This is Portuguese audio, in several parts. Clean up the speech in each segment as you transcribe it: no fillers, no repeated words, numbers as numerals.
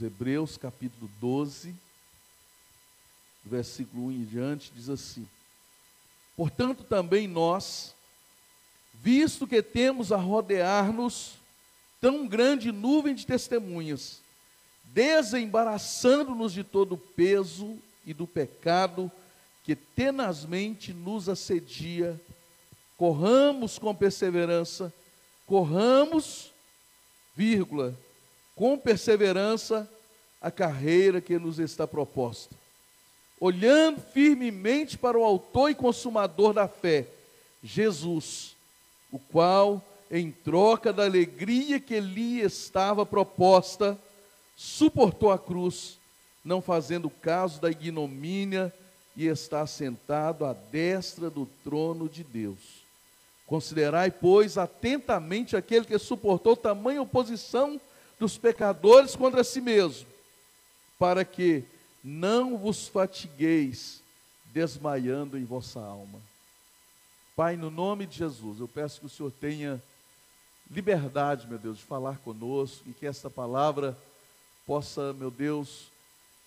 Hebreus capítulo 12, versículo 1 em diante, diz assim: portanto também nós, visto que temos a rodear-nos tão grande nuvem de testemunhas, desembaraçando-nos de todo o peso e do pecado que tenazmente nos assedia, corramos com perseverança, com perseverança a carreira que nos está proposta, olhando firmemente para o autor e consumador da fé, Jesus, o qual, em troca da alegria que lhe estava proposta, suportou a cruz, não fazendo caso da ignomínia, e está sentado à destra do trono de Deus. Considerai, pois, atentamente aquele que suportou tamanha oposição dos pecadores contra si mesmo, para que não vos fatigueis desmaiando em vossa alma. Pai, no nome de Jesus, eu peço que o Senhor tenha liberdade, meu Deus, de falar conosco, e que esta palavra possa, meu Deus,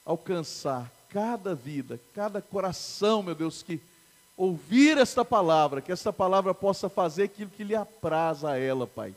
alcançar cada vida, cada coração, meu Deus, que ouvir esta palavra, que esta palavra possa fazer aquilo que lhe apraz a ela, Pai.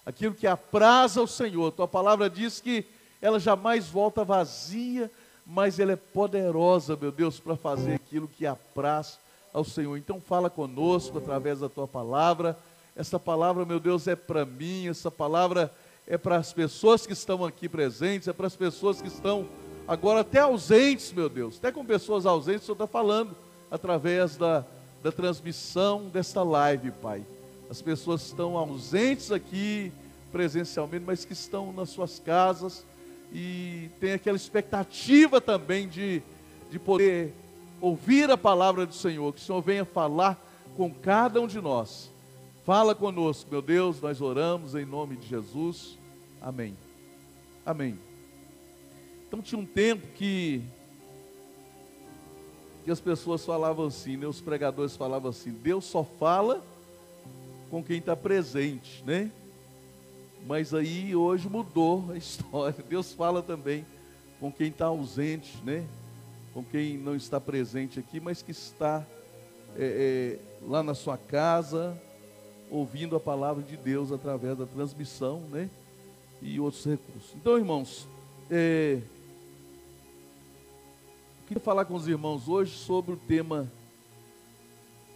Aquilo que apraz ao Senhor. Tua palavra diz que ela jamais volta vazia, mas ela é poderosa, meu Deus, para fazer aquilo que apraz ao Senhor. Então fala conosco através da tua palavra. Essa palavra, meu Deus, é para mim, essa palavra é para as pessoas que estão aqui presentes, é para as pessoas que estão agora até ausentes, meu Deus. Até com pessoas ausentes, o Senhor está falando através da transmissão desta live, Pai. As pessoas estão ausentes aqui presencialmente, mas que estão nas suas casas e tem aquela expectativa também de poder ouvir a palavra do Senhor, que o Senhor venha falar com cada um de nós. Fala conosco, meu Deus, nós oramos em nome de Jesus. Amém. Amém. Então tinha um tempo que as pessoas falavam assim, né? Os pregadores falavam assim: Deus só fala com quem está presente, né? Mas aí hoje mudou a história. Deus fala também com quem está ausente, né? Com quem não está presente aqui, mas que está lá na sua casa, ouvindo a palavra de Deus através da transmissão, né? E outros recursos. Então, irmãos, queria falar com os irmãos hoje sobre o tema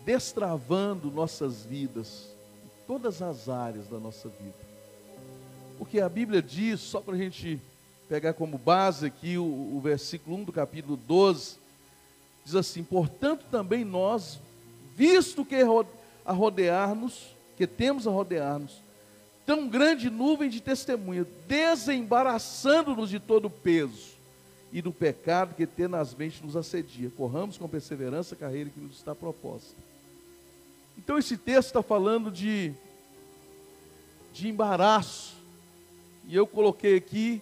destravando nossas vidas, em todas as áreas da nossa vida. Porque a Bíblia diz, só para a gente pegar como base aqui o versículo 1 do capítulo 12, diz assim: portanto também nós, visto que temos a rodear-nos tão grande nuvem de testemunha, desembaraçando-nos de todo o peso e do pecado que tenazmente nos assedia, corramos com perseverança a carreira que nos está proposta. Então esse texto está falando de embaraço, e eu coloquei aqui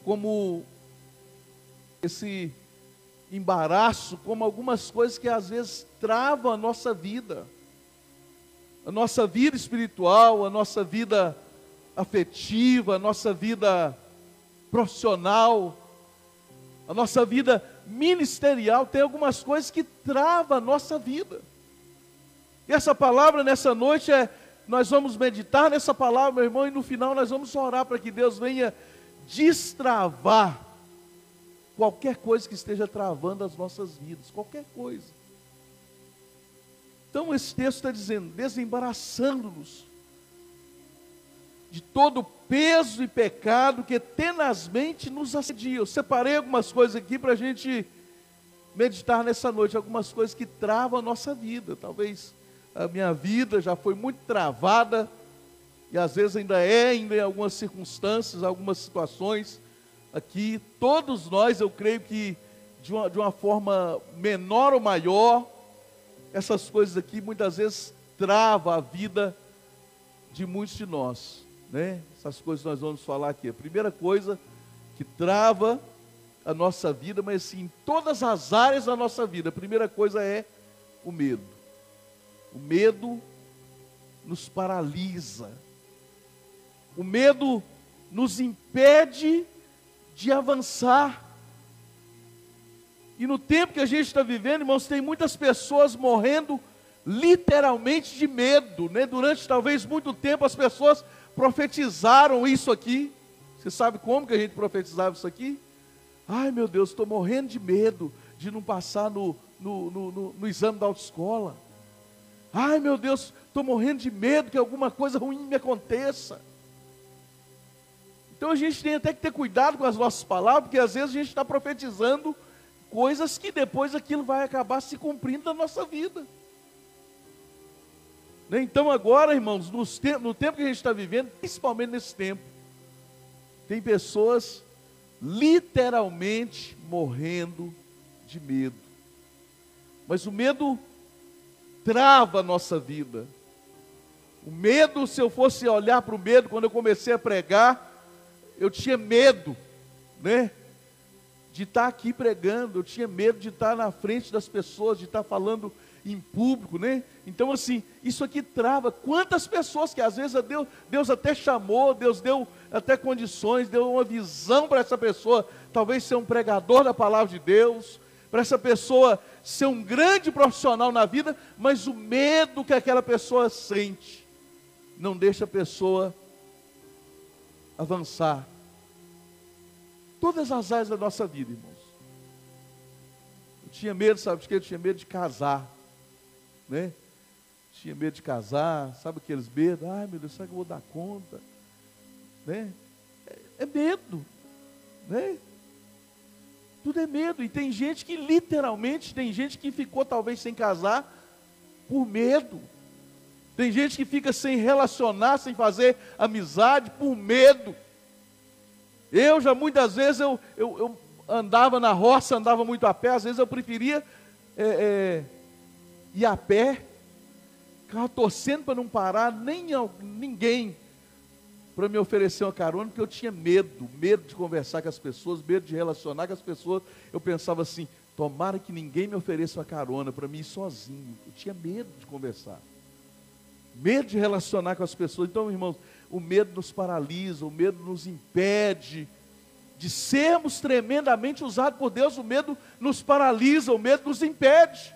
como esse embaraço, como algumas coisas que às vezes travam a nossa vida espiritual, a nossa vida afetiva, a nossa vida profissional, a nossa vida ministerial. Tem algumas coisas que travam a nossa vida. E essa palavra nessa noite nós vamos meditar nessa palavra, meu irmão, e no final nós vamos orar para que Deus venha destravar qualquer coisa que esteja travando as nossas vidas, qualquer coisa. Então esse texto está dizendo, desembaraçando-nos de todo peso e pecado que tenazmente nos assedia. Eu separei algumas coisas aqui para a gente meditar nessa noite, algumas coisas que travam a nossa vida. Talvez a minha vida já foi muito travada, e às vezes ainda em algumas circunstâncias, algumas situações aqui. Todos nós, eu creio que de uma forma menor ou maior, essas coisas aqui muitas vezes travam a vida de muitos de nós, né? Essas coisas nós vamos falar aqui. A primeira coisa que trava a nossa vida, mas assim, em todas as áreas da nossa vida, a primeira coisa é o medo. O medo nos paralisa. O medo nos impede de avançar. E no tempo que a gente está vivendo, irmãos, tem muitas pessoas morrendo literalmente de medo, né? Durante talvez muito tempo as pessoas profetizaram isso aqui. Você sabe como que a gente profetizava isso aqui? Ai meu Deus, estou morrendo de medo de não passar no exame da autoescola. Ai meu Deus, estou morrendo de medo que alguma coisa ruim me aconteça. Então a gente tem até que ter cuidado com as nossas palavras, porque às vezes a gente está profetizando coisas que depois aquilo vai acabar se cumprindo na nossa vida. Então agora, irmãos, no tempo que a gente está vivendo, principalmente nesse tempo, tem pessoas literalmente morrendo de medo. Mas o medo trava a nossa vida. O medo, se eu fosse olhar para o medo, quando eu comecei a pregar, eu tinha medo, né? De estar aqui pregando, eu tinha medo de estar na frente das pessoas, de estar falando em público, né? Então assim, isso aqui trava. Quantas pessoas que às vezes Deus até chamou, Deus deu até condições, deu uma visão para essa pessoa, talvez ser um pregador da palavra de Deus, para essa pessoa ser um grande profissional na vida, mas o medo que aquela pessoa sente, não deixa a pessoa avançar. Todas as áreas da nossa vida, irmãos. Eu tinha medo, sabe de quê? Eu tinha medo de casar, né? Tinha medo de casar, sabe aqueles medos? Ai meu Deus, será que eu vou dar conta? Né? É medo, né? Tudo é medo. E tem gente que literalmente, tem gente que ficou talvez sem casar por medo. Tem gente que fica sem relacionar, sem fazer amizade por medo. Eu já muitas vezes, eu andava na roça, andava muito a pé, às vezes eu preferia ir a pé, ficava torcendo para não parar ninguém para me oferecer uma carona, porque eu tinha medo de conversar com as pessoas, medo de relacionar com as pessoas. Eu pensava assim, tomara que ninguém me ofereça uma carona para mim ir sozinho. Eu tinha medo de conversar, medo de relacionar com as pessoas. Então, irmãos, o medo nos paralisa, o medo nos impede de sermos tremendamente usados por Deus. O medo nos paralisa, o medo nos impede.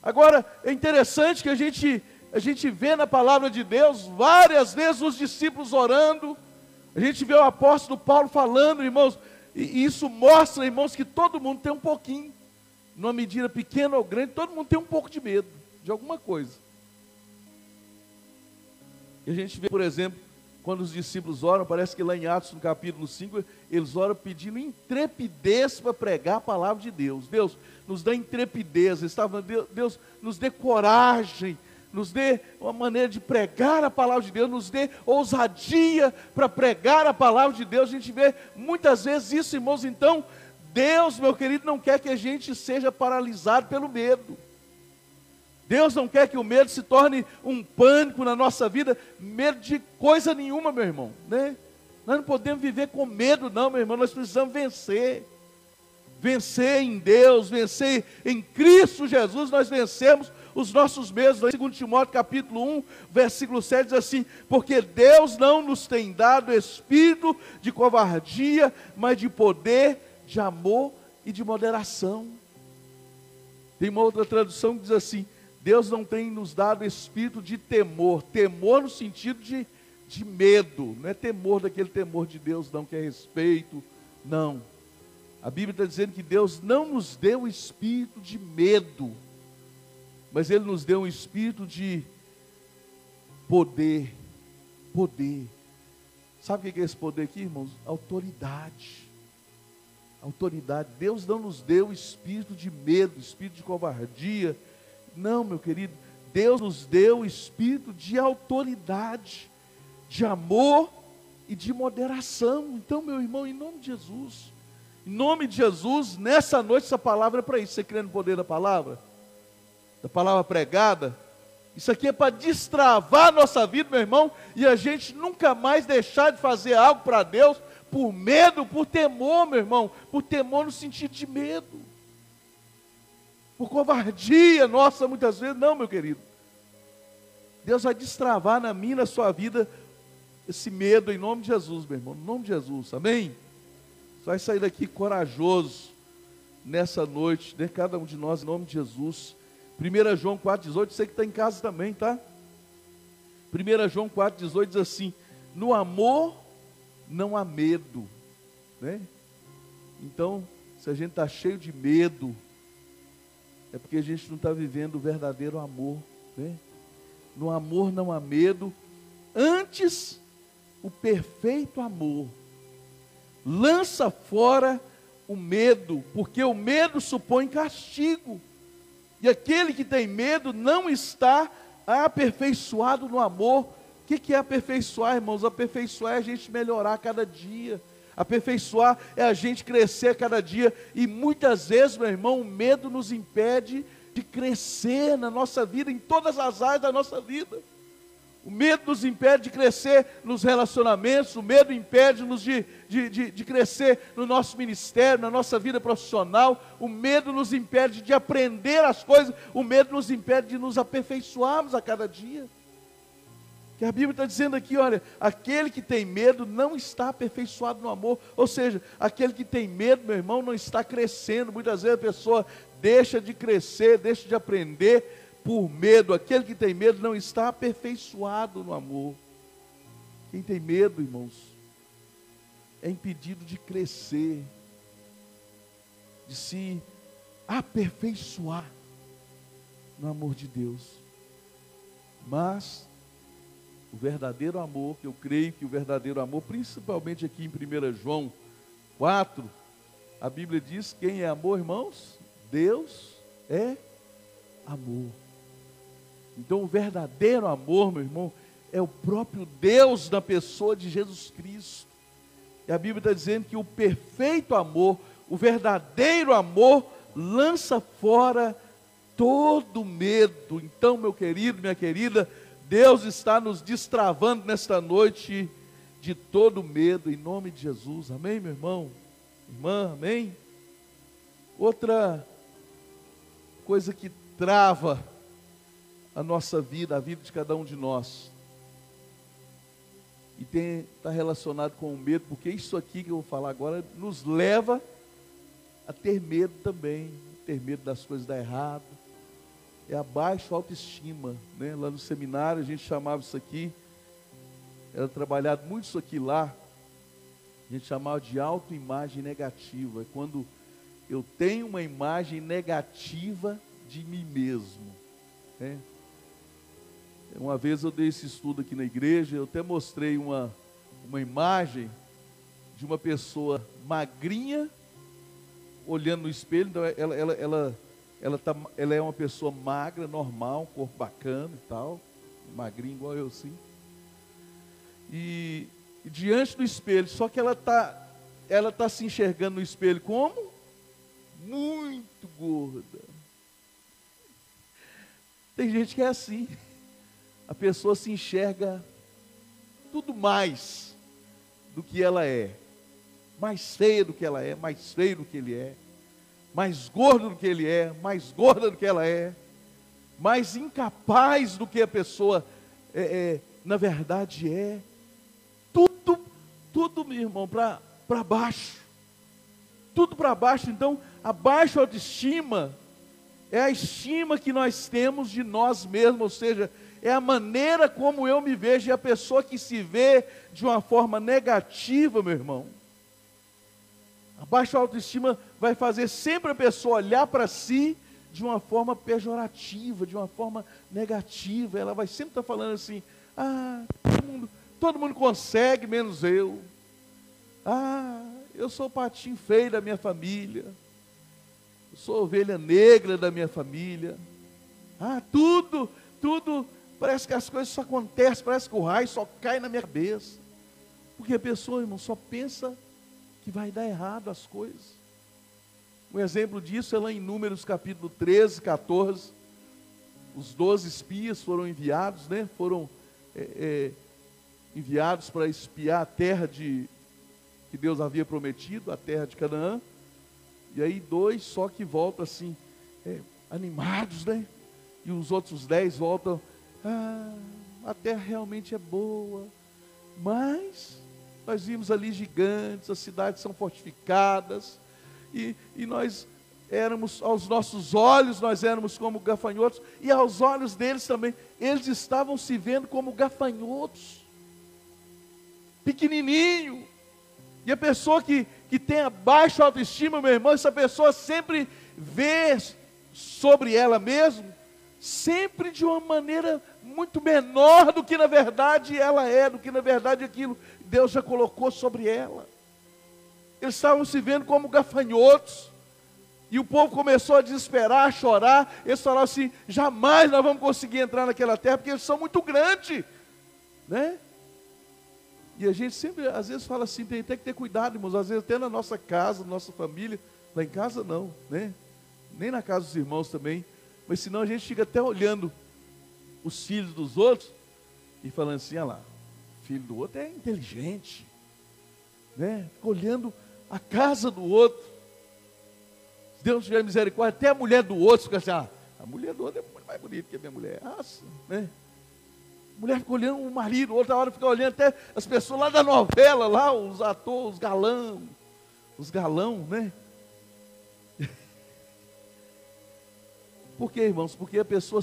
Agora, é interessante que a gente vê na palavra de Deus, várias vezes os discípulos orando, a gente vê o apóstolo Paulo falando, irmãos, e isso mostra, irmãos, que todo mundo tem um pouquinho, numa medida pequena ou grande, todo mundo tem um pouco de medo, de alguma coisa. E a gente vê, por exemplo, quando os discípulos oram, parece que lá em Atos, no capítulo 5, eles oram pedindo intrepidez para pregar a palavra de Deus. Deus, nos dá intrepidez, Deus, nos dê coragem, nos dê uma maneira de pregar a palavra de Deus, nos dê ousadia para pregar a palavra de Deus. A gente vê muitas vezes isso, irmãos. Então, Deus, meu querido, não quer que a gente seja paralisado pelo medo. Deus não quer que o medo se torne um pânico na nossa vida, medo de coisa nenhuma, meu irmão, né? Nós não podemos viver com medo não, meu irmão, nós precisamos vencer. Vencer em Deus, vencer em Cristo Jesus, nós vencemos os nossos medos. 2 Timóteo capítulo 1, versículo 7 diz assim, porque Deus não nos tem dado espírito de covardia, mas de poder, de amor e de moderação. Tem uma outra tradução que diz assim, Deus não tem nos dado espírito de temor, temor no sentido de medo, não é temor daquele temor de Deus não, que é respeito, não. A Bíblia está dizendo que Deus não nos deu espírito de medo, mas Ele nos deu um espírito de poder. Sabe o que é esse poder aqui, irmãos? Autoridade. Deus não nos deu espírito de medo, espírito de covardia. Não, meu querido, Deus nos deu o espírito de autoridade, de amor e de moderação. Então, meu irmão, em nome de Jesus, nessa noite essa palavra é para isso. Você crê no poder da palavra pregada? Isso aqui é para destravar a nossa vida, meu irmão, e a gente nunca mais deixar de fazer algo para Deus por medo, por temor, meu irmão, por temor no sentido de medo. Por covardia nossa, muitas vezes, não, meu querido. Deus vai destravar na minha, na sua vida, esse medo, em nome de Jesus, meu irmão, em nome de Jesus, amém? Você vai sair daqui corajoso nessa noite, né? Cada um de nós, em nome de Jesus. 1 João 4,18, você que está em casa também, tá? 1 João 4,18 diz assim: no amor não há medo, né? Então, se a gente está cheio de medo, é porque a gente não está vivendo o verdadeiro amor, né? No amor não há medo, antes o perfeito amor lança fora o medo, porque o medo supõe castigo, e aquele que tem medo não está aperfeiçoado no amor. O que é aperfeiçoar, irmãos? Aperfeiçoar é a gente melhorar a cada dia, aperfeiçoar é a gente crescer a cada dia, e muitas vezes, meu irmão, o medo nos impede de crescer na nossa vida, em todas as áreas da nossa vida. O medo nos impede de crescer nos relacionamentos, o medo impede-nos de crescer no nosso ministério, na nossa vida profissional, o medo nos impede de aprender as coisas, o medo nos impede de nos aperfeiçoarmos a cada dia. Que a Bíblia está dizendo aqui, olha, aquele que tem medo não está aperfeiçoado no amor, ou seja, aquele que tem medo, meu irmão, não está crescendo. Muitas vezes a pessoa deixa de crescer, deixa de aprender, por medo. Aquele que tem medo não está aperfeiçoado no amor. Quem tem medo, irmãos, é impedido de crescer, de se aperfeiçoar no amor de Deus. Mas o verdadeiro amor, que eu creio que o verdadeiro amor, principalmente aqui em 1 João 4, a Bíblia diz: quem é amor, irmãos? Deus é amor. Então o verdadeiro amor, meu irmão, é o próprio Deus na pessoa de Jesus Cristo. E a Bíblia está dizendo que o perfeito amor, o verdadeiro amor, lança fora todo medo. Então, meu querido, minha querida, Deus está nos destravando nesta noite de todo medo, em nome de Jesus. Amém, meu irmão? Irmã, amém? Outra coisa que trava a nossa vida, a vida de cada um de nós, e está relacionado com o medo, porque isso aqui que eu vou falar agora nos leva a ter medo também, ter medo das coisas dar errado, é a baixa autoestima, né? Lá no seminário a gente chamava isso aqui, era trabalhado muito isso aqui lá, a gente chamava de autoimagem negativa, é quando eu tenho uma imagem negativa de mim mesmo, né? Uma vez eu dei esse estudo aqui na igreja, eu até mostrei uma imagem de uma pessoa magrinha, olhando no espelho. Então ela é uma pessoa magra, normal, um corpo bacana e tal, magrinha igual eu assim. E diante do espelho, só que ela tá se enxergando no espelho como? Muito gorda. Tem gente que é assim. A pessoa se enxerga tudo mais do que ela é, mais feia do que ela é, mais feio do que ele é, mais gordo do que ele é, mais gorda do que ela é, mais incapaz do que a pessoa na verdade é. Tudo, meu irmão, para baixo, tudo para baixo. Então, a baixa autoestima é a estima que nós temos de nós mesmos, ou seja, é a maneira como eu me vejo. E a pessoa que se vê de uma forma negativa, meu irmão, a baixa autoestima vai fazer sempre a pessoa olhar para si de uma forma pejorativa, de uma forma negativa. Ela vai sempre estar falando assim: todo mundo consegue, menos eu. Eu sou o patinho feio da minha família. Eu sou a ovelha negra da minha família. Tudo, parece que as coisas só acontecem, parece que o raio só cai na minha cabeça. Porque a pessoa, irmão, só pensa que vai dar errado as coisas. Um exemplo disso é lá em Números capítulo 13, 14. Os 12 espias foram enviados, né? Foram enviados para espiar a terra que Deus havia prometido, a terra de Canaã. E aí 2 só que voltam assim, animados, né? E os outros 10 voltam: a terra realmente é boa, mas Nós vimos ali gigantes, as cidades são fortificadas, e nós éramos, aos nossos olhos, nós éramos como gafanhotos, e aos olhos deles também, eles estavam se vendo como gafanhotos, pequenininho. E a pessoa que tem a baixa autoestima, meu irmão, essa pessoa sempre vê sobre ela mesma, sempre de uma maneira muito menor do que na verdade ela é, do que na verdade aquilo Deus já colocou sobre ela. Eles estavam se vendo como gafanhotos, e o povo começou a desesperar, a chorar. Eles falaram assim: jamais nós vamos conseguir entrar naquela terra, porque eles são muito grandes, né? E a gente sempre, às vezes, fala assim, tem que ter cuidado, irmãos, às vezes até na nossa casa, na nossa família. Lá em casa não, né? Nem na casa dos irmãos também. Mas senão a gente fica até olhando os filhos dos outros e falando assim: olha lá, o filho do outro é inteligente, né? Fica olhando a casa do outro. Se Deus tiver misericórdia, até a mulher do outro fica assim: a mulher do outro é muito mais bonita que a minha mulher. Nossa, né? A mulher fica olhando o marido, outra hora fica olhando até as pessoas lá da novela, lá, os atores, os galão, né? Por quê, irmãos? Porque a pessoa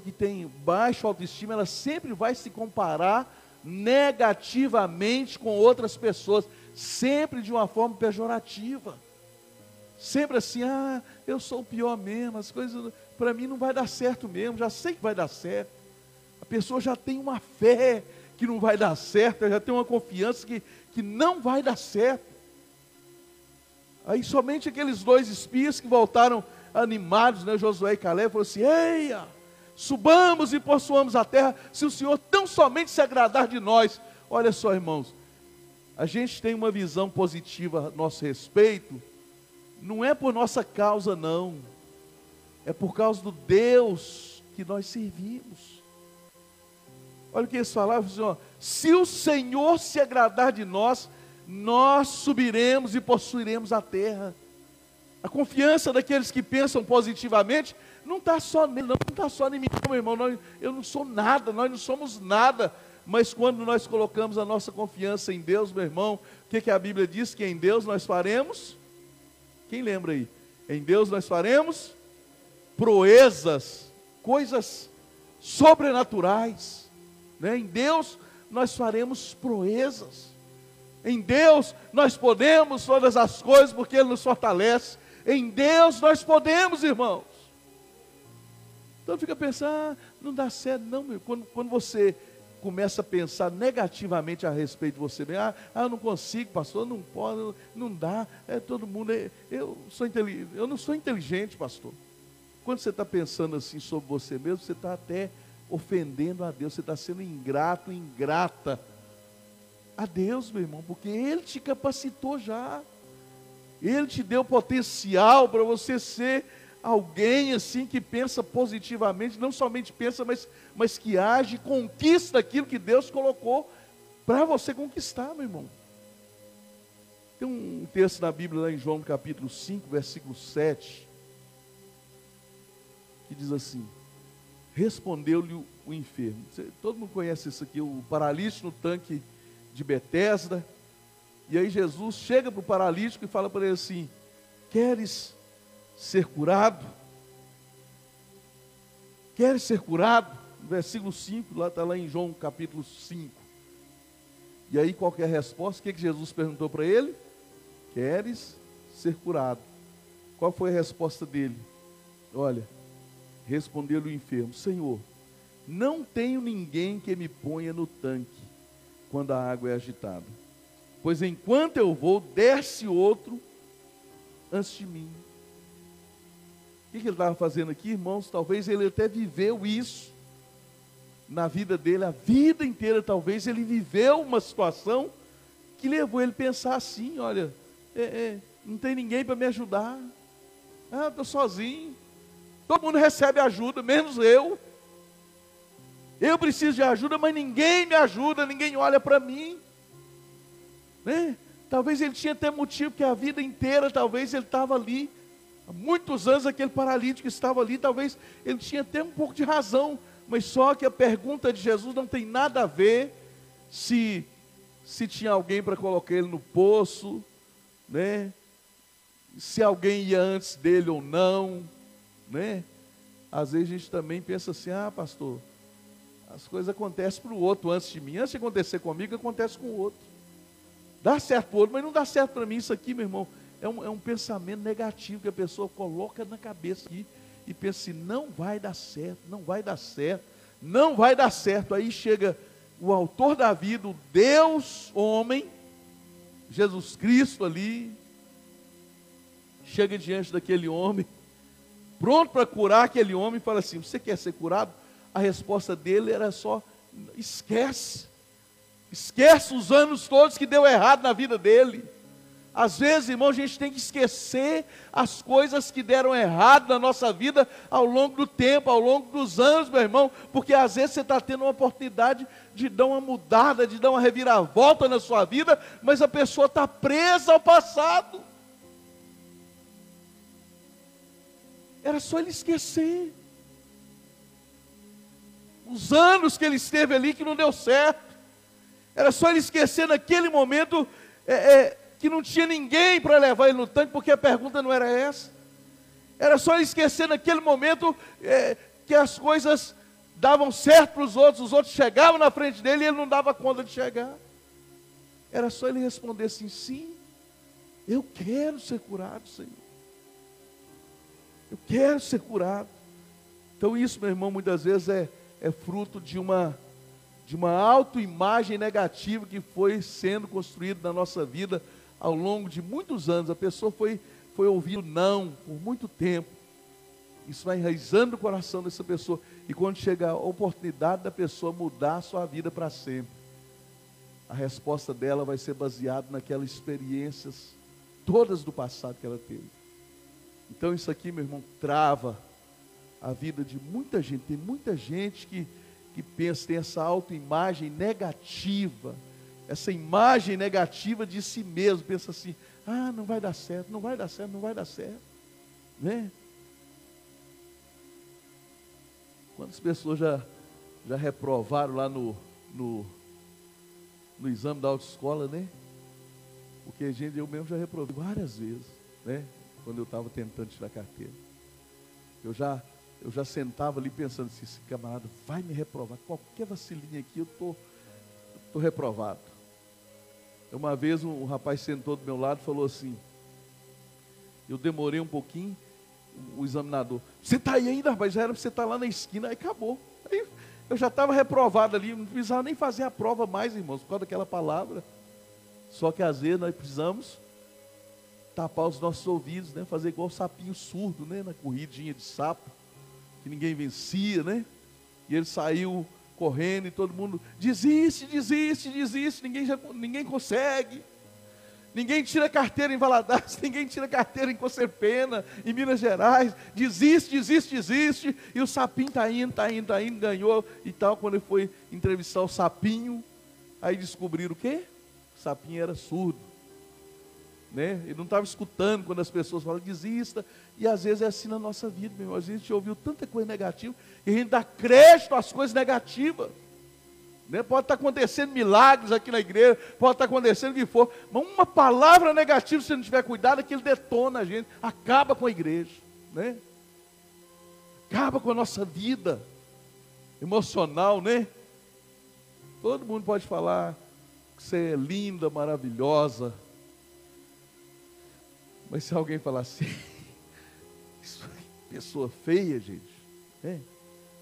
que tem baixa autoestima, ela sempre vai se comparar negativamente com outras pessoas, sempre de uma forma pejorativa. Sempre assim: eu sou o pior mesmo, as coisas para mim não vai dar certo mesmo, já sei que vai dar certo. A pessoa já tem uma fé que não vai dar certo, já tem uma confiança que não vai dar certo. Aí somente aqueles 2 espias que voltaram animados, né, Josué e Caleb, falaram assim: eia, subamos e possuamos a terra, se o Senhor tão somente se agradar de nós. Olha só, irmãos, a gente tem uma visão positiva a nosso respeito, não é por nossa causa não, é por causa do Deus que nós servimos. Olha o que eles falavam, assim, ó: se o Senhor se agradar de nós, nós subiremos e possuiremos a terra. A confiança daqueles que pensam positivamente não está só nele, não está só em mim, meu irmão. Eu não sou nada, nós não somos nada. Mas quando nós colocamos a nossa confiança em Deus, meu irmão, o que a Bíblia diz? Que em Deus nós faremos, quem lembra aí? Em Deus nós faremos proezas, coisas sobrenaturais, né? Em Deus nós faremos proezas. Em Deus nós podemos todas as coisas, porque Ele nos fortalece. Em Deus nós podemos, irmãos. Então fica pensando: não dá certo não, meu. Quando você começa a pensar negativamente a respeito de você mesmo: eu não consigo, pastor, não pode, não dá, todo mundo, eu não sou inteligente, pastor. Quando você está pensando assim sobre você mesmo, você está até ofendendo a Deus, você está sendo ingrato, ingrata a Deus, meu irmão, porque Ele te capacitou já, Ele te deu potencial para você ser alguém assim que pensa positivamente, não somente pensa, mas que age, conquista aquilo que Deus colocou para você conquistar, meu irmão. Tem um texto na Bíblia, lá em João capítulo 5, versículo 7, que diz assim: respondeu-lhe o enfermo. Todo mundo conhece isso aqui, o paralítico no tanque de Betesda. E aí Jesus chega para o paralítico e fala para ele assim: queres ser curado? Queres ser curado? Versículo 5, lá está lá em João capítulo 5. E aí qual que é a resposta? O que Jesus perguntou para ele? Queres ser curado? Qual foi a resposta dele? Olha, respondeu-lhe o enfermo: Senhor, não tenho ninguém que me ponha no tanque quando a água é agitada, pois enquanto eu vou, desce outro antes de mim. O que ele estava fazendo aqui, irmãos? Talvez ele até viveu isso na vida dele, a vida inteira. Talvez ele viveu uma situação que levou ele a pensar assim: olha, não tem ninguém para me ajudar, estou sozinho, todo mundo recebe ajuda, menos eu. Eu preciso de ajuda, mas ninguém me ajuda, ninguém olha para mim, né? Talvez ele tinha até motivo, porque a vida inteira, talvez ele estava ali, há muitos anos aquele paralítico estava ali, talvez ele tinha até um pouco de razão, mas só que a pergunta de Jesus não tem nada a ver se se tinha alguém para colocar ele no poço, né? Se alguém ia antes dele ou não, né? Às vezes a gente também pensa assim, pastor, as coisas acontecem para o outro antes de mim. Antes de acontecer comigo, acontece com o outro. Dá certo para o outro, mas não dá certo para mim. Isso aqui, meu irmão, é um pensamento negativo que a pessoa coloca na cabeça aqui e pensa assim, não vai dar certo, não vai dar certo, não vai dar certo. Aí chega o autor da vida, o Deus homem, Jesus Cristo ali, chega diante daquele homem, pronto para curar aquele homem, e fala assim, você quer ser curado? A resposta dele era só, esquece os anos todos que deu errado na vida dele. Às vezes, irmão, a gente tem que esquecer as coisas que deram errado na nossa vida ao longo do tempo, ao longo dos anos, meu irmão, porque às vezes você está tendo uma oportunidade de dar uma mudada, de dar uma reviravolta na sua vida, mas a pessoa está presa ao passado. Era só ele esquecer os anos que ele esteve ali que não deu certo. Era só ele esquecer naquele momento que não tinha ninguém para levar ele no tanque, porque a pergunta não era essa. Era só ele esquecer naquele momento que as coisas davam certo para os outros chegavam na frente dele e ele não dava conta de chegar. Era só ele responder assim, sim, eu quero ser curado, Senhor. Eu quero ser curado. Então isso, meu irmão, muitas vezes é fruto de uma autoimagem negativa que foi sendo construída na nossa vida ao longo de muitos anos. A pessoa foi ouvindo não por muito tempo. Isso vai enraizando no coração dessa pessoa. E quando chega a oportunidade da pessoa mudar a sua vida para sempre, a resposta dela vai ser baseada naquelas experiências todas do passado que ela teve. Então isso aqui, meu irmão, trava a vida de muita gente. Tem muita gente que pensa, tem essa autoimagem negativa, essa imagem negativa de si mesmo, pensa assim, não vai dar certo, não vai dar certo, não vai dar certo, né? Quantas pessoas já reprovaram lá no exame da autoescola, né? Porque eu mesmo já reprovei várias vezes, né? Quando eu estava tentando tirar a carteira. Eu já sentava ali pensando assim, esse camarada vai me reprovar, qualquer vacilinha aqui eu tô reprovado. Uma vez um rapaz sentou do meu lado e falou assim, eu demorei um pouquinho, o examinador, você está aí ainda, rapaz, já era para você estar lá na esquina, aí acabou. Aí eu já estava reprovado ali, não precisava nem fazer a prova mais, irmãos, por causa daquela palavra. Só que às vezes nós precisamos tapar os nossos ouvidos, né? Fazer igual o sapinho surdo, né? Na corridinha de sapo, que ninguém vencia, né? E ele saiu correndo e todo mundo, desiste, ninguém consegue. Ninguém tira carteira em Valadares, ninguém tira carteira em Conserpena, em Minas Gerais, desiste, e o sapinho está indo, ganhou e tal. Quando ele foi entrevistar o sapinho, aí descobriram o quê? O sapinho era surdo, né? Ele não estava escutando quando as pessoas falam, desista, e às vezes é assim na nossa vida, meu irmão. Às vezes a gente ouviu tanta coisa negativa, e a gente dá crédito às coisas negativas. Pode estar acontecendo milagres aqui na igreja, pode estar acontecendo o que for, mas uma palavra negativa, se não tiver cuidado, aquilo detona a gente, acaba com a igreja, né? Acaba com a nossa vida emocional, né? Todo mundo pode falar que você é linda, maravilhosa, mas se alguém falar assim, isso é pessoa feia, gente, né?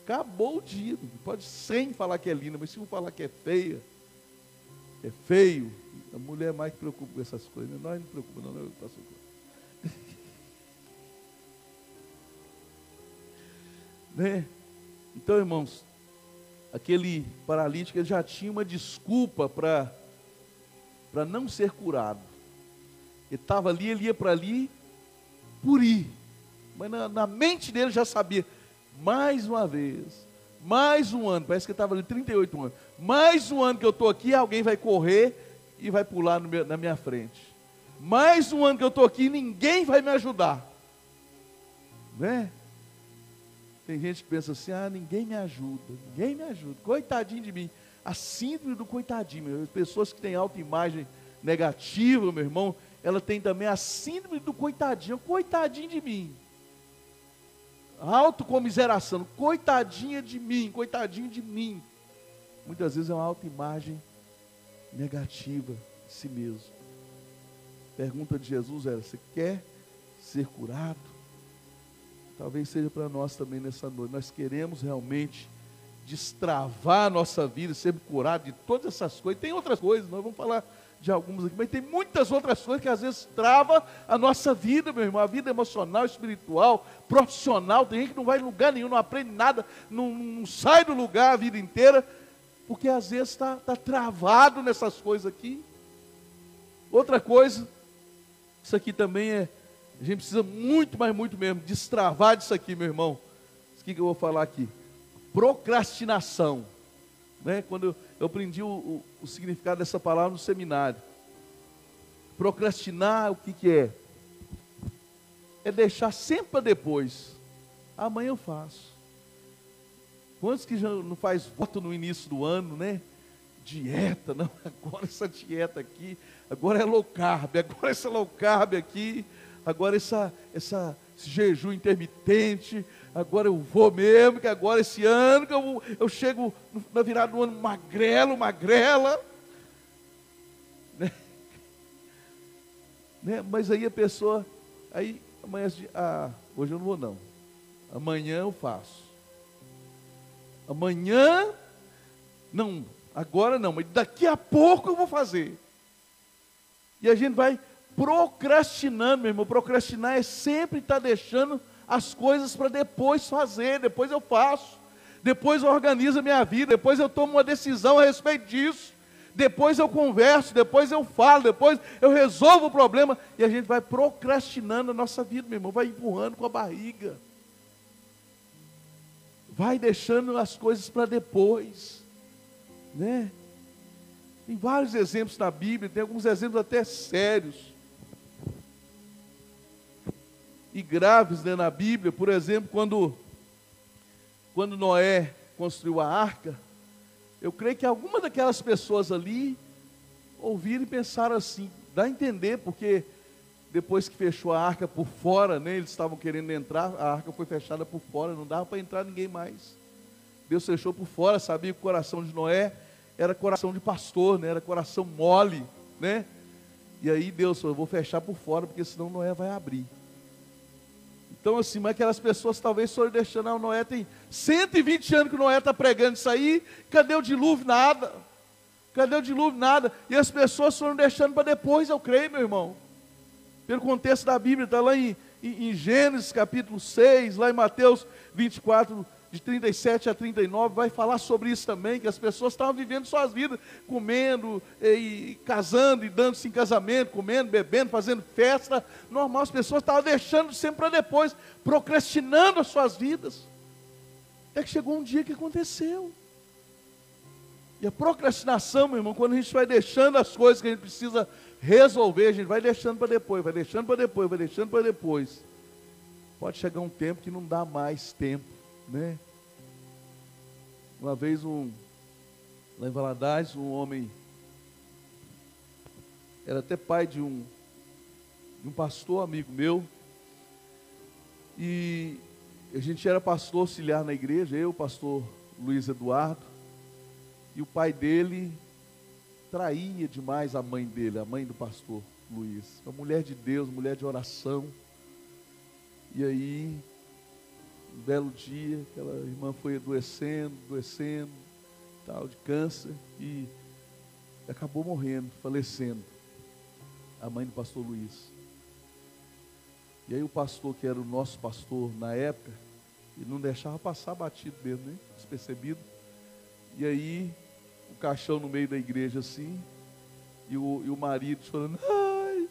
Acabou o dia, pode sem falar que é linda, mas se não falar que é feia, é feio, a mulher mais que preocupa com essas coisas, nós não nos preocupamos, não, eu passo né? Então, irmãos, aquele paralítico ele já tinha uma desculpa para não ser curado. Ele estava ali, ele ia para ali por ir, mas na mente dele já sabia, mais uma vez, mais um ano, parece que ele estava ali 38 anos, mais um ano que eu estou aqui, alguém vai correr e vai pular na minha frente. Mais um ano que eu estou aqui, ninguém vai me ajudar, né? Tem gente que pensa assim, ninguém me ajuda, coitadinho de mim. a síndrome do coitadinho, meu irmão. As pessoas que têm autoimagem negativa, meu irmão, ela tem também a síndrome do coitadinho, coitadinho de mim. Autocomiseração, coitadinha de mim, coitadinho de mim. Muitas vezes é uma autoimagem negativa de si mesmo. Pergunta de Jesus era: você quer ser curado? Talvez seja para nós também nessa noite. Nós queremos realmente destravar a nossa vida, ser curado de todas essas coisas. Tem outras coisas, nós vamos falar de algumas aqui, mas tem muitas outras coisas que às vezes trava a nossa vida, meu irmão, a vida emocional, espiritual, profissional. Tem gente que não vai em lugar nenhum, não aprende nada, não sai do lugar a vida inteira, porque às vezes está travado nessas coisas aqui. Outra coisa, isso aqui também a gente precisa muito, mas muito mesmo, destravar disso aqui, meu irmão. Isso aqui que eu vou falar aqui. Procrastinação. Né? Quando eu aprendi o significado dessa palavra no seminário. Procrastinar, o que é? É deixar sempre para depois. Amanhã eu faço. Quantos que já não faz voto no início do ano, né? Dieta, não, agora essa dieta aqui, agora é low carb, agora essa low carb aqui, agora esse jejum intermitente, agora eu vou mesmo, que agora esse ano que eu chego na virada do ano magrelo, magrela. Né? Mas aí a pessoa, aí amanhã, hoje eu não vou não, amanhã eu faço. Amanhã, não, agora não, mas daqui a pouco eu vou fazer. E a gente vai procrastinando, meu irmão. Procrastinar é sempre estar deixando as coisas para depois fazer. Depois eu faço, depois eu organizo a minha vida, depois eu tomo uma decisão a respeito disso, depois eu converso, depois eu falo, depois eu resolvo o problema. E a gente vai procrastinando a nossa vida, meu irmão, vai empurrando com a barriga, vai deixando as coisas para depois, né? Tem vários exemplos na Bíblia, tem alguns exemplos até sérios e graves, né, na Bíblia. Por exemplo, quando Noé construiu a arca, eu creio que algumas daquelas pessoas ali ouviram e pensaram assim, dá a entender, porque depois que fechou a arca por fora, né, eles estavam querendo entrar, a arca foi fechada por fora, não dava para entrar ninguém mais. Deus fechou por fora, sabia que o coração de Noé era coração de pastor, né, era coração mole, né? E aí Deus falou: eu vou fechar por fora, porque senão Noé vai abrir. Então assim, mas aquelas pessoas talvez foram deixando, Noé tem 120 anos que Noé está pregando isso aí, cadê o dilúvio? Nada. Cadê o dilúvio? Nada. E as pessoas foram deixando para depois, eu creio, meu irmão. Pelo contexto da Bíblia, está lá em Gênesis capítulo 6, lá em Mateus 24, de 37 a 39, vai falar sobre isso também, que as pessoas estavam vivendo suas vidas, comendo, e casando, e dando-se em casamento, comendo, bebendo, fazendo festa, normal. As pessoas estavam deixando sempre para depois, procrastinando as suas vidas, até que chegou um dia que aconteceu. E a procrastinação, meu irmão, quando a gente vai deixando as coisas que a gente precisa resolver, a gente vai deixando para depois, vai deixando para depois, vai deixando para depois. Pode chegar um tempo que não dá mais tempo, né? Uma vez lá em Valadares, um homem, era até pai de um pastor amigo meu, e a gente era pastor auxiliar na igreja, eu, o pastor Luiz Eduardo, e o pai dele traía demais a mãe dele, a mãe do pastor Luiz, uma mulher de Deus, mulher de oração. E aí, um belo dia, aquela irmã foi adoecendo, tal, de câncer, e acabou morrendo, falecendo, a mãe do pastor Luiz. E aí o pastor, que era o nosso pastor na época, ele não deixava passar batido mesmo, né? Despercebido. E aí, o caixão no meio da igreja assim, e o marido falando: ai,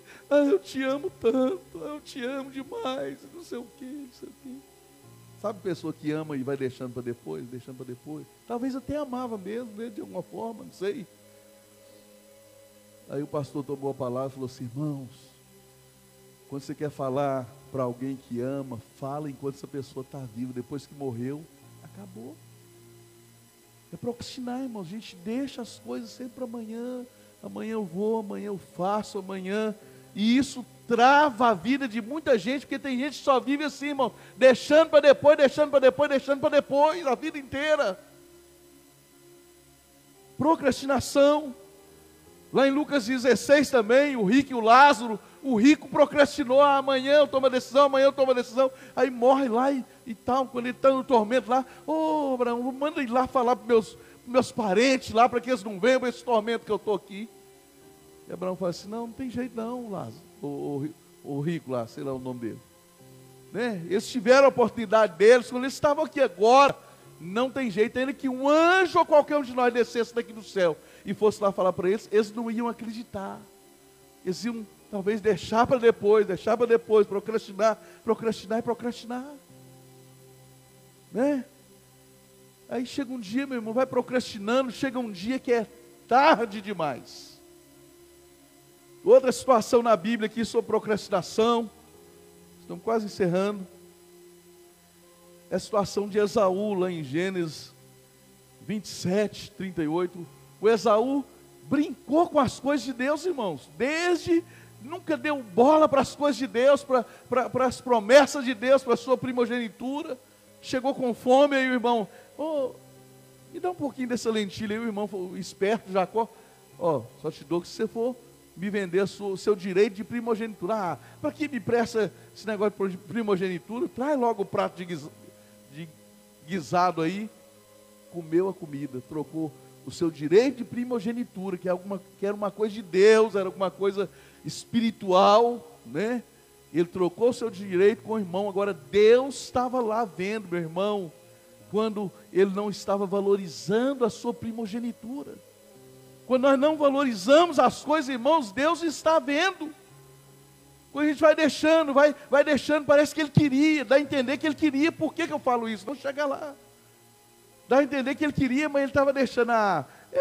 eu te amo tanto, eu te amo demais, não sei o quê. Sabe pessoa que ama e vai deixando para depois, Talvez até amava mesmo, né, de alguma forma, não sei. Aí o pastor tomou a palavra e falou assim: irmãos, quando você quer falar para alguém que ama, fala enquanto essa pessoa está viva. Depois que morreu, acabou. É procrastinar, irmão. A gente deixa as coisas sempre para amanhã. Amanhã eu vou, amanhã eu faço, amanhã. E isso trava a vida de muita gente, porque tem gente que só vive assim, irmão, deixando para depois, deixando para depois, deixando para depois, a vida inteira. Procrastinação. Lá em Lucas 16 também, o rico e o Lázaro, o rico procrastinou, amanhã eu tomo a decisão, amanhã eu tomo a decisão, aí morre lá e tal, quando ele está no tormento lá, Abraão, manda ir lá falar para meus parentes lá, para que eles não venham para esse tormento que eu estou aqui. E Abraão fala assim, não tem jeito não, Lázaro, o rico lá, sei lá o nome dele. Né? Eles tiveram a oportunidade deles, quando eles estavam aqui agora, não tem jeito, ainda que um anjo ou qualquer um de nós descesse daqui do céu, e fosse lá falar para eles não iam acreditar. Eles iam talvez deixar para depois, procrastinar, né? Aí chega um dia, meu irmão, vai procrastinando, chega um dia que é tarde demais. Outra situação na Bíblia aqui sobre procrastinação, estamos quase encerrando, é a situação de Esaú, lá em Gênesis 27, 38, o Esaú brincou com as coisas de Deus, irmãos, nunca deu bola para as coisas de Deus, para as promessas de Deus, para a sua primogenitura, chegou com fome, aí o irmão, me dá um pouquinho dessa lentilha, aí o irmão esperto, Jacó, só te dou que se você for me vender o seu direito de primogenitura, para que me presta esse negócio de primogenitura, traz logo o prato de guisado aí, comeu a comida, trocou o seu direito de primogenitura, que era uma coisa de Deus, era alguma coisa espiritual, né? Ele trocou o seu direito com o irmão. Agora Deus estava lá vendo, meu irmão, quando ele não estava valorizando a sua primogenitura. Quando nós não valorizamos as coisas, irmãos, Deus está vendo. Quando a gente vai deixando, parece que ele queria, dá a entender que ele queria. Por que eu falo isso? Não chega lá. Dá a entender que ele queria, mas ele estava deixando,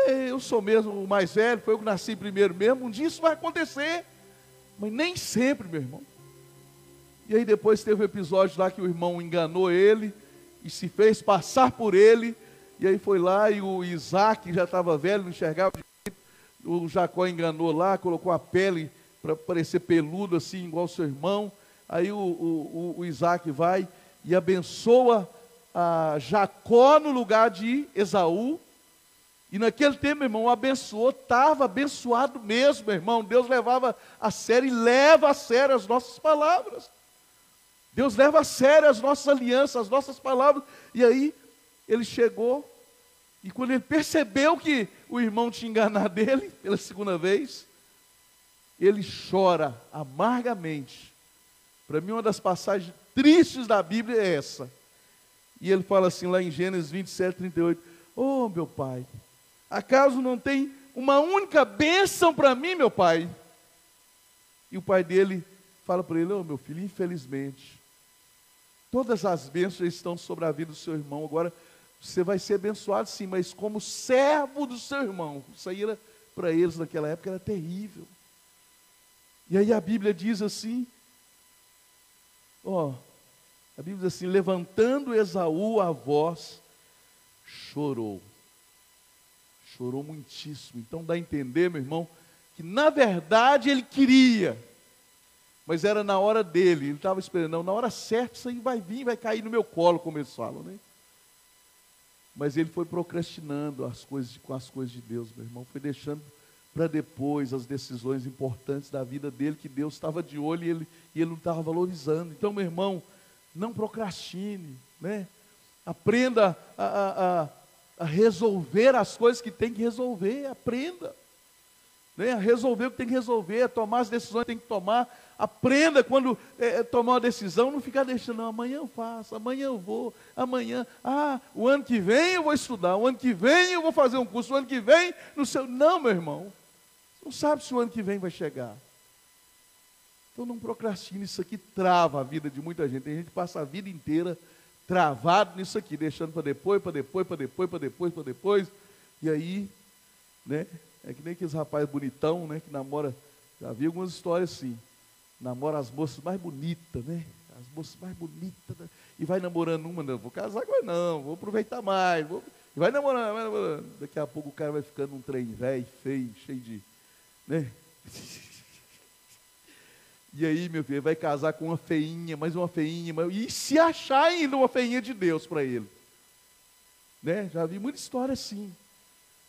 eu sou mesmo o mais velho, foi eu que nasci primeiro mesmo, um dia isso vai acontecer, mas nem sempre, meu irmão. E aí depois teve um episódio lá que o irmão enganou ele, e se fez passar por ele, e aí foi lá, e o Isaac já estava velho, não enxergava direito, o Jacó enganou lá, colocou a pele para parecer peludo assim, igual o seu irmão, aí o Isaac vai e abençoa a Jacó no lugar de Esaú, e naquele tempo, meu irmão, abençoou, estava abençoado mesmo, meu irmão. Deus levava a sério e leva a sério as nossas palavras. Deus leva a sério as nossas alianças, as nossas palavras. E aí, ele chegou, e quando ele percebeu que o irmão tinha enganado ele, pela segunda vez, ele chora amargamente. Para mim, uma das passagens tristes da Bíblia é essa. E ele fala assim lá em Gênesis 27, 38, meu pai, acaso não tem uma única bênção para mim, meu pai? E o pai dele fala para ele, meu filho, infelizmente, todas as bênçãos estão sobre a vida do seu irmão, agora você vai ser abençoado sim, mas como servo do seu irmão. Isso aí era, para eles naquela época, era terrível. E aí a Bíblia diz assim, a Bíblia diz assim, levantando Esaú a voz, chorou. Chorou muitíssimo. Então dá a entender, meu irmão, que na verdade ele queria, mas era na hora dele, ele estava esperando, não, na hora certa isso aí vai vir, vai cair no meu colo, como eles falam, né? Mas ele foi procrastinando com as coisas de Deus, meu irmão, foi deixando para depois as decisões importantes da vida dele, que Deus estava de olho e ele não estava valorizando. Então, meu irmão, não procrastine, né? Aprenda a resolver as coisas que tem que resolver, aprenda, né? A resolver o que tem que resolver, a tomar as decisões que tem que tomar. Aprenda quando tomar uma decisão, não ficar deixando, não, amanhã eu faço, amanhã eu vou, amanhã, o ano que vem eu vou estudar, o ano que vem eu vou fazer um curso, o ano que vem, não, meu irmão, você não sabe se o ano que vem vai chegar. Então não procrastine, isso aqui trava a vida de muita gente. Tem gente que passa a vida inteira travado nisso aqui, deixando para depois, e aí, né, é que nem aqueles rapazes bonitão, né, que namora, já vi algumas histórias assim, namora as moças mais bonitas, né, as moças mais bonitas, né, e vai namorando uma, não, vou casar agora não, vou aproveitar mais, Vai namorando, vai namorando. Daqui a pouco o cara vai ficando um trem velho, feio, cheio de... né? E aí, meu filho, vai casar com uma feinha, mais uma feinha, e se achar ainda uma feinha de Deus para ele. Né? Já vi muita história assim.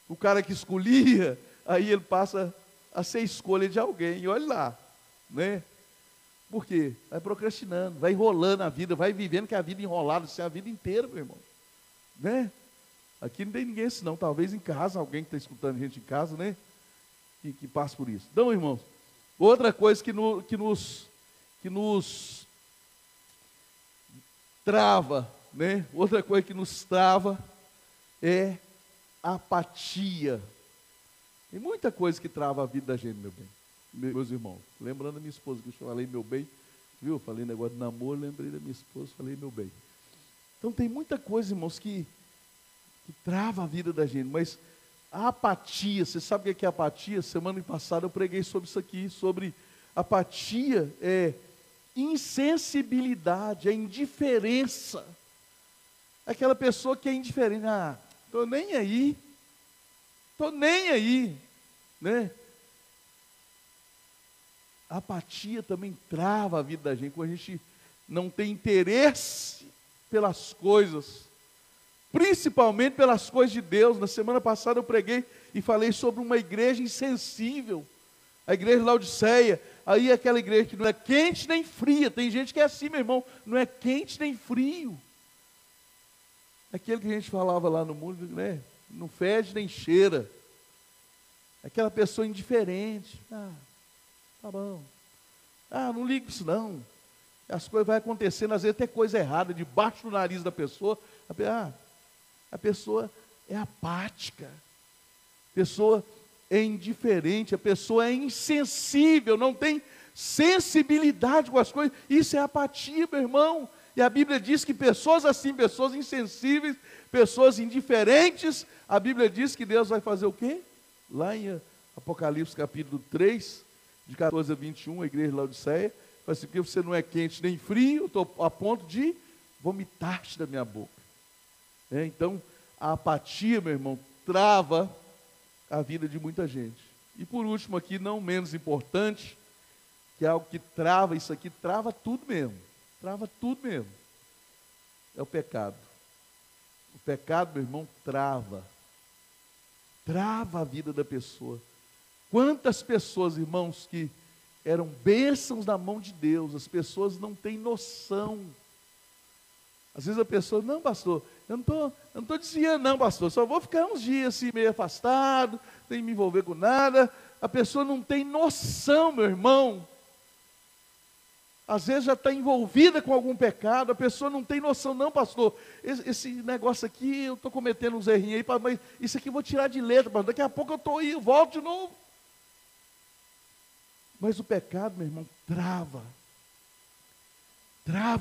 O cara que escolhia, aí ele passa a ser escolha de alguém, e olha lá, né? Por quê? Vai procrastinando, vai enrolando a vida, vai vivendo que a vida enrolada, isso é a vida inteira, meu irmão. Né? Aqui não tem ninguém assim não, talvez em casa, alguém que está escutando a gente em casa, né? Que passa por isso. Então, irmãos, outra coisa que nos trava, né? Outra coisa que nos trava é a apatia. Tem muita coisa que trava a vida da gente, meu bem, meus irmãos. Lembrando da minha esposa, que eu falei meu bem, viu? Falei negócio de namoro, lembrei da minha esposa, falei meu bem. Então tem muita coisa, irmãos, que trava a vida da gente, mas a apatia, você sabe o que é apatia? Semana passada eu preguei sobre isso aqui, sobre apatia é insensibilidade, é indiferença. Aquela pessoa que é indiferente, estou nem aí, né? A apatia também trava a vida da gente, quando a gente não tem interesse pelas coisas, principalmente pelas coisas de Deus. Na semana passada eu preguei e falei sobre uma igreja insensível, a igreja de Laodiceia. Aí aquela igreja que não é quente nem fria, tem gente que é assim, meu irmão, não é quente nem frio. Aquele que a gente falava lá no mundo, né? Não fede nem cheira. Aquela pessoa indiferente. Tá bom. Não ligo isso não. As coisas vão acontecendo, às vezes até coisa errada, debaixo do nariz da pessoa. A pessoa é apática. A pessoa é indiferente, a pessoa é insensível, não tem sensibilidade com as coisas. Isso é apatia, meu irmão. E a Bíblia diz que pessoas assim, pessoas insensíveis, pessoas indiferentes, a Bíblia diz que Deus vai fazer o quê? Lá em Apocalipse capítulo 3, de 14 a 21, a igreja de Laodiceia, fala assim, porque você não é quente nem frio, eu estou a ponto de vomitar-te da minha boca. Então, a apatia, meu irmão, trava a vida de muita gente. E por último aqui, não menos importante, que é algo que trava, isso aqui trava tudo mesmo. Trava tudo mesmo. É o pecado. O pecado, meu irmão, trava. Trava a vida da pessoa. Quantas pessoas, irmãos, que eram bênçãos na mão de Deus, as pessoas não têm noção. Às vezes a pessoa, não pastor, eu não estou desviando não pastor, só vou ficar uns dias assim meio afastado, sem me envolver com nada. A pessoa não tem noção, meu irmão. Às vezes já está envolvida com algum pecado, a pessoa não tem noção, não pastor, esse negócio aqui, eu estou cometendo uns errinhos aí, mas isso aqui eu vou tirar de letra, pastor. Daqui a pouco eu estou aí, eu volto de novo. Mas o pecado, meu irmão, trava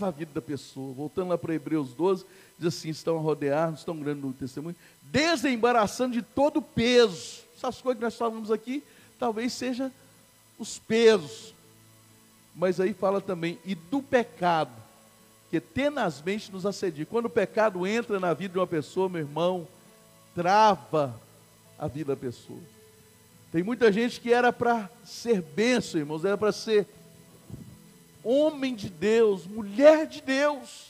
a vida da pessoa. Voltando lá para Hebreus 12, diz assim, estão a rodear, estão grande no testemunho, desembaraçando de todo o peso. Essas coisas que nós falamos aqui, talvez seja os pesos. Mas aí fala também, e do pecado, que tenazmente nos assedia. Quando o pecado entra na vida de uma pessoa, meu irmão, trava a vida da pessoa. Tem muita gente que era para ser bênção, irmãos, era para ser homem de Deus, mulher de Deus,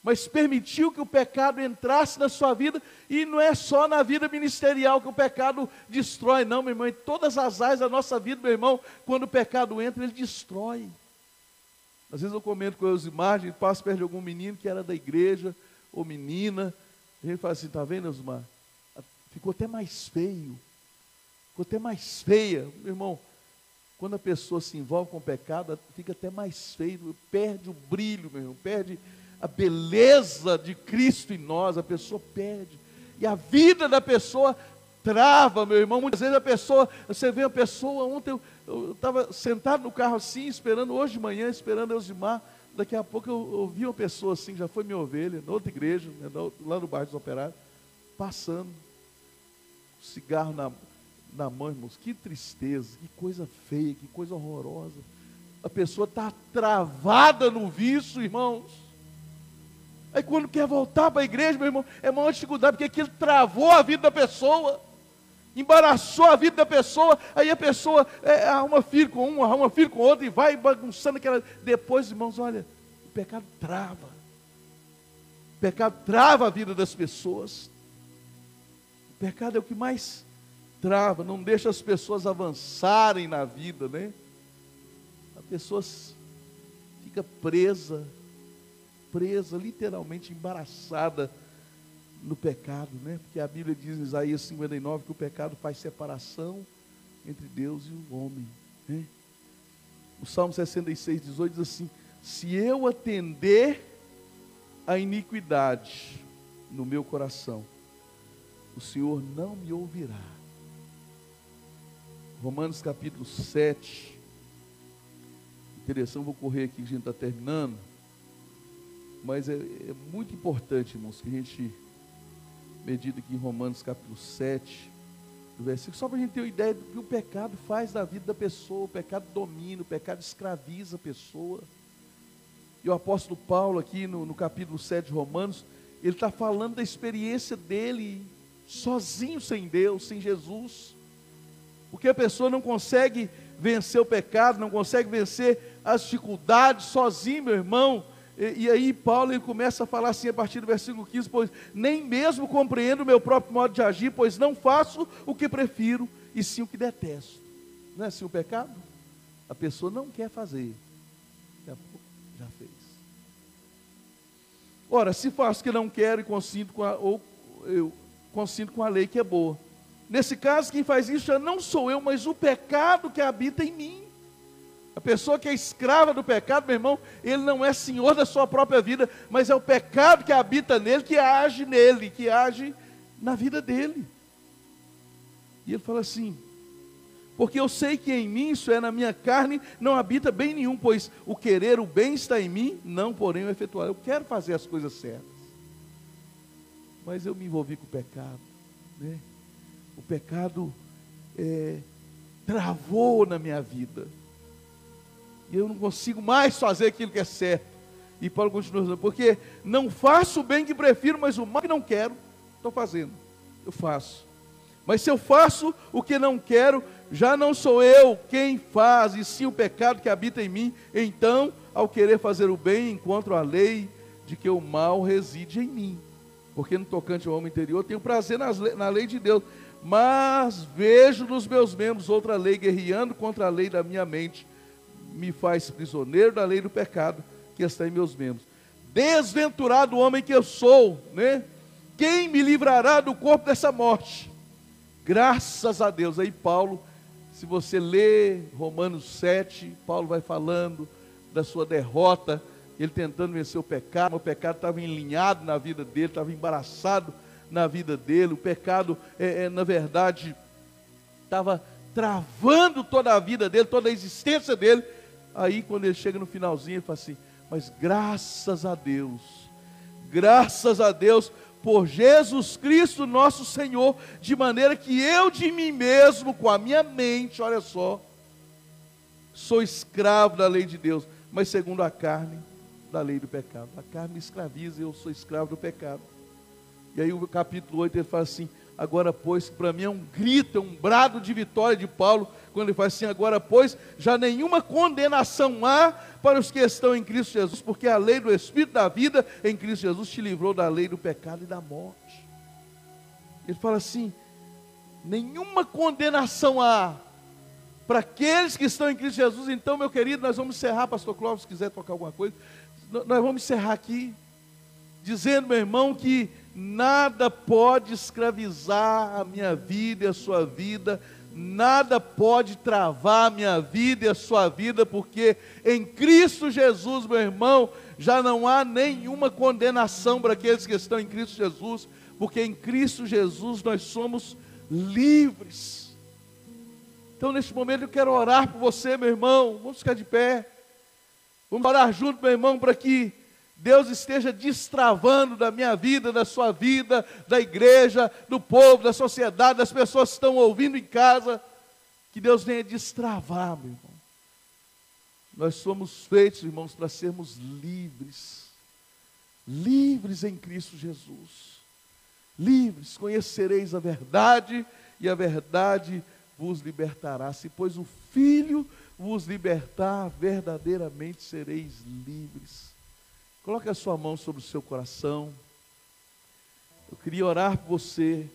mas permitiu que o pecado entrasse na sua vida, e não é só na vida ministerial que o pecado destrói, não, meu irmão, em todas as áreas da nossa vida, meu irmão, quando o pecado entra, ele destrói. Às vezes eu comento com as imagens, passo perto de algum menino que era da igreja, ou menina, e ele fala assim, está vendo, Osmar? Ficou até mais feio, ficou até mais feia, meu irmão. Quando a pessoa se envolve com o pecado, fica até mais feio, perde o brilho, meu irmão, perde a beleza de Cristo em nós, a pessoa perde. E a vida da pessoa trava, meu irmão. Muitas vezes a pessoa, você vê a pessoa, ontem eu estava sentado no carro assim, esperando, hoje de manhã, esperando a Elzimar, daqui a pouco eu vi uma pessoa assim, já foi minha ovelha, na outra igreja, lá no bairro dos Operários, passando, cigarro na mão, irmãos, que tristeza, que coisa feia, que coisa horrorosa. A pessoa está travada no vício, irmãos. Aí quando quer voltar para a igreja, meu irmão, é maior dificuldade, porque aquilo travou a vida da pessoa, embaraçou a vida da pessoa, aí a pessoa arruma filho com um, arruma filho com outro, e vai bagunçando aquela... Depois, irmãos, olha, o pecado trava. O pecado trava a vida das pessoas. O pecado é o que mais trava, não deixa as pessoas avançarem na vida, né? A pessoa fica presa, literalmente embaraçada no pecado, né? Porque a Bíblia diz em Isaías 59 que o pecado faz separação entre Deus e o homem, né? O Salmo 66, 18 diz assim: se eu atender a iniquidade no meu coração, o Senhor não me ouvirá. Romanos capítulo 7, interessante, vou correr aqui que a gente está terminando, mas é muito importante, irmãos, que a gente medita aqui em Romanos capítulo 7, do versículo, só para a gente ter uma ideia do que o pecado faz da vida da pessoa. O pecado domina, o pecado escraviza a pessoa. E o apóstolo Paulo aqui no capítulo 7 de Romanos, ele está falando da experiência dele, sozinho sem Deus, sem Jesus, porque a pessoa não consegue vencer o pecado, não consegue vencer as dificuldades sozinho, meu irmão. E aí Paulo ele começa a falar assim a partir do versículo 15, pois nem mesmo compreendo o meu próprio modo de agir, pois não faço o que prefiro, e sim o que detesto. Não é assim o pecado? A pessoa não quer fazer, daqui a pouco já fez. Ora, se faço o que não quero e eu consinto com a lei que é boa. Nesse caso, quem faz isso já não sou eu, mas o pecado que habita em mim. A pessoa que é escrava do pecado, meu irmão, ele não é senhor da sua própria vida, mas é o pecado que habita nele, que age nele, que age na vida dele. E ele fala assim: porque eu sei que em mim, isso é, na minha carne, não habita bem nenhum, pois o querer o bem está em mim, não porém o efetuar. Eu quero fazer as coisas certas, mas eu me envolvi com o pecado, né? O pecado travou na minha vida, e eu não consigo mais fazer aquilo que é certo. E Paulo continua dizendo: porque não faço o bem que prefiro, mas o mal que não quero, estou fazendo, eu faço. Mas se eu faço o que não quero, já não sou eu quem faz, e sim o pecado que habita em mim. Então, ao querer fazer o bem, encontro a lei de que o mal reside em mim. Porque no tocante ao homem interior, tenho prazer na lei de Deus, mas vejo nos meus membros outra lei guerreando contra a lei da minha mente, me faz prisioneiro da lei do pecado que está em meus membros. Desventurado homem que eu sou, né? Quem me livrará do corpo dessa morte? Graças a Deus. Aí Paulo, se você lê Romanos 7, Paulo vai falando da sua derrota, ele tentando vencer o pecado estava enlinhado na vida dele, estava embaraçado na vida dele, o pecado, na verdade, estava travando toda a vida dele, toda a existência dele. Aí quando ele chega no finalzinho, ele fala assim: mas graças a Deus por Jesus Cristo nosso Senhor, de maneira que eu de mim mesmo, com a minha mente, olha só, sou escravo da lei de Deus, mas segundo a carne, da lei do pecado. A carne me escraviza e eu sou escravo do pecado. E aí o capítulo 8 ele fala assim: agora pois, para mim é um grito, é um brado de vitória de Paulo, quando ele fala assim: agora pois, já nenhuma condenação há para os que estão em Cristo Jesus, porque a lei do Espírito da vida em Cristo Jesus te livrou da lei do pecado e da morte. Ele fala assim: nenhuma condenação há para aqueles que estão em Cristo Jesus. Então, meu querido, nós vamos encerrar, pastor Clóvis, se quiser tocar alguma coisa, nós vamos encerrar aqui, dizendo, meu irmão, que nada pode escravizar a minha vida e a sua vida, nada pode travar a minha vida e a sua vida, porque em Cristo Jesus, meu irmão, já não há nenhuma condenação para aqueles que estão em Cristo Jesus, porque em Cristo Jesus nós somos livres. Então neste momento eu quero orar por você, meu irmão. Vamos ficar de pé, vamos orar junto, meu irmão, para que Deus esteja destravando da minha vida, da sua vida, da igreja, do povo, da sociedade, das pessoas que estão ouvindo em casa, que Deus venha destravar, meu irmão. Nós somos feitos, irmãos, para sermos livres. livres em Cristo Jesus. Livres, conhecereis a verdade, e a verdade vos libertará. Se, pois, o Filho vos libertar, verdadeiramente sereis livres. Coloque a sua mão sobre o seu coração. Eu queria orar por você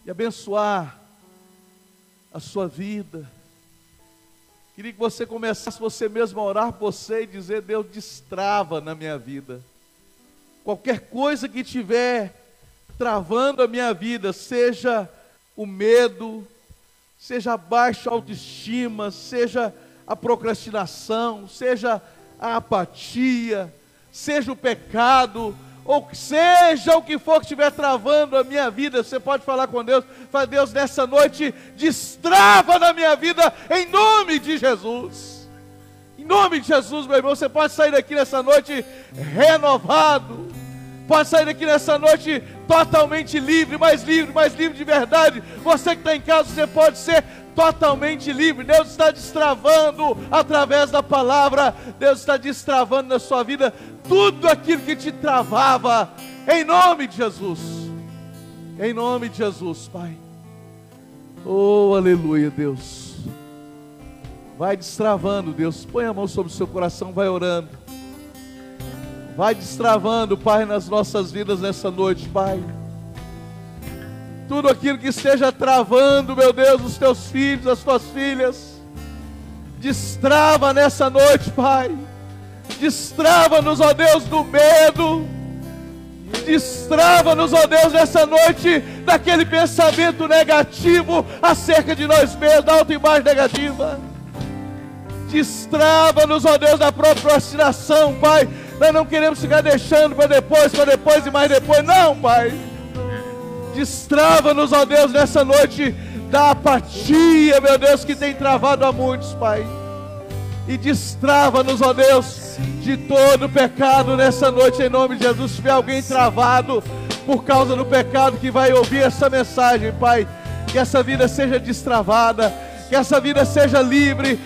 e abençoar a sua vida. Queria que você começasse você mesmo a orar por você e dizer: Deus, destrava na minha vida. Qualquer coisa que estiver travando a minha vida, seja o medo, seja a baixa autoestima, seja a procrastinação, seja a apatia, seja o pecado, ou seja o que for que estiver travando a minha vida, você pode falar com Deus. Fala: Deus, nessa noite, destrava na minha vida, em nome de Jesus. Em nome de Jesus, meu irmão, você pode sair daqui nessa noite renovado, pode sair daqui nessa noite totalmente livre, mais livre de verdade. Você que está em casa, você pode ser totalmente livre. Deus está destravando através da palavra. Deus está destravando na sua vida tudo aquilo que te travava, em nome de Jesus. Em nome de Jesus, Pai. Oh, aleluia, Deus. Vai destravando, Deus. Põe a mão sobre o seu coração, vai orando. Vai destravando, Pai, nas nossas vidas nessa noite, Pai. Tudo aquilo que esteja travando, meu Deus, os teus filhos, as tuas filhas, destrava nessa noite, Pai. Destrava-nos, ó Deus, do medo. Destrava-nos, ó Deus, nessa noite, daquele pensamento negativo acerca de nós mesmos, da autoimagem negativa. Destrava-nos, ó Deus, da procrastinação, Pai. Nós não queremos ficar deixando para depois e mais depois. Não, Pai. Destrava-nos, ó Deus, nessa noite da apatia, meu Deus, que tem travado a muitos, Pai. E destrava-nos, ó Deus, de todo pecado nessa noite, em nome de Jesus. Se tiver alguém travado por causa do pecado que vai ouvir essa mensagem, Pai, que essa vida seja destravada, que essa vida seja livre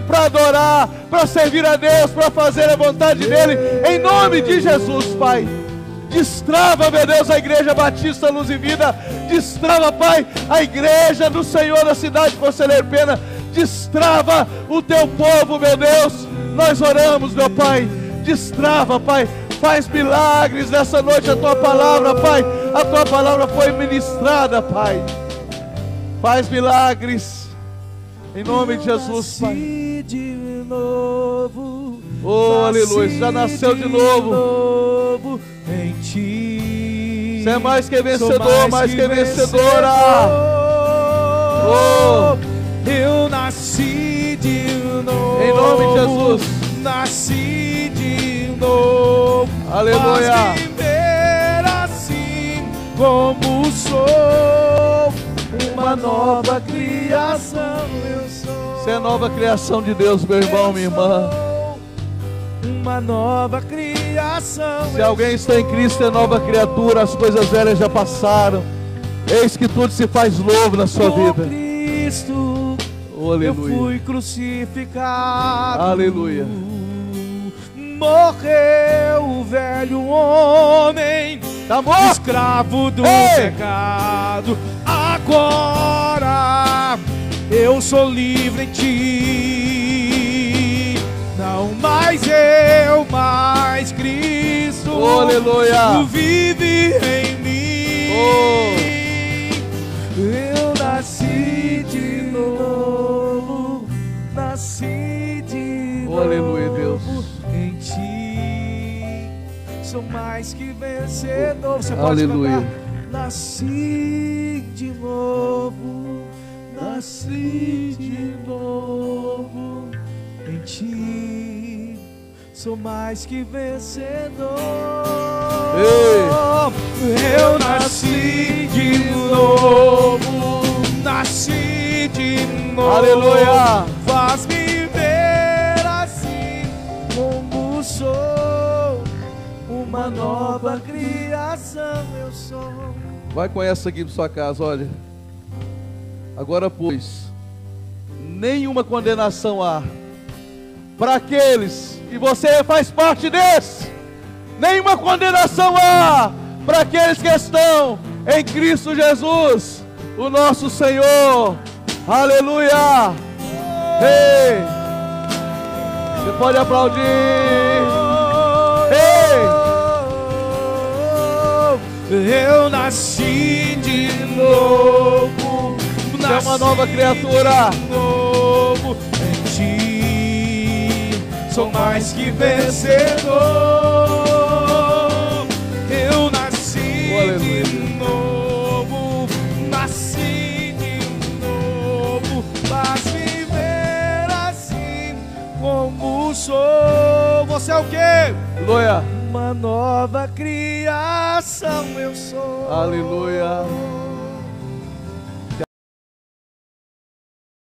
para adorar, para servir a Deus, para fazer a vontade dEle, em nome de Jesus, Pai. Destrava, meu Deus, a Igreja Batista Luz e Vida. Destrava, Pai, a Igreja do Senhor da cidade de Conselheiro Pena. Destrava o teu povo, meu Deus. Nós oramos, meu Pai. Destrava, Pai. Faz milagres nessa noite, a tua palavra, Pai. A tua palavra foi ministrada, Pai. Faz milagres em nome de Jesus, Pai. Oh, aleluia. Já nasceu de novo em ti. Você é mais que vencedor, mais que vencedora. Oh, eu nasci de novo. Em nome de Jesus. Nasci de novo. Aleluia. Faz viver assim como sou. Uma nova criação eu sou. Você é nova criação de Deus, meu irmão, minha irmã. Uma nova criação. Se alguém está em Cristo, é nova criatura. As coisas velhas já passaram. Eis que tudo se faz novo na sua vida. Cristo, oh, aleluia. Eu fui crucificado. Aleluia. Morreu o velho homem, tá morto, escravo do pecado. Agora eu sou livre em ti. Não mais eu, mas Cristo. Oh, aleluia. Tu vive em mim. Oh. Eu nasci de novo. Nasci de novo. Oh, aleluia, Deus. Em ti sou mais que vencedor. Você pode aleluia. cantar. Nasci de novo. Nasci de novo. Em ti sou mais que vencedor. Ei. Eu nasci de novo. Nasci de novo. Aleluia. Faz-me ver assim como sou. Uma nova criação eu sou. Vai com essa aqui para sua casa, olha. Agora, pois, nenhuma condenação há para aqueles que E você faz parte desse. Nenhuma condenação há para aqueles que estão em Cristo Jesus, o nosso Senhor. Aleluia. Ei, você pode aplaudir. Ei, eu nasci de novo. você é uma nova criatura. Novo em ti, sou mais que vencedor. Eu nasci de novo, nasci de novo, mas viver assim como sou. Você é o quê? Aleluia. Uma nova criação eu sou. Aleluia.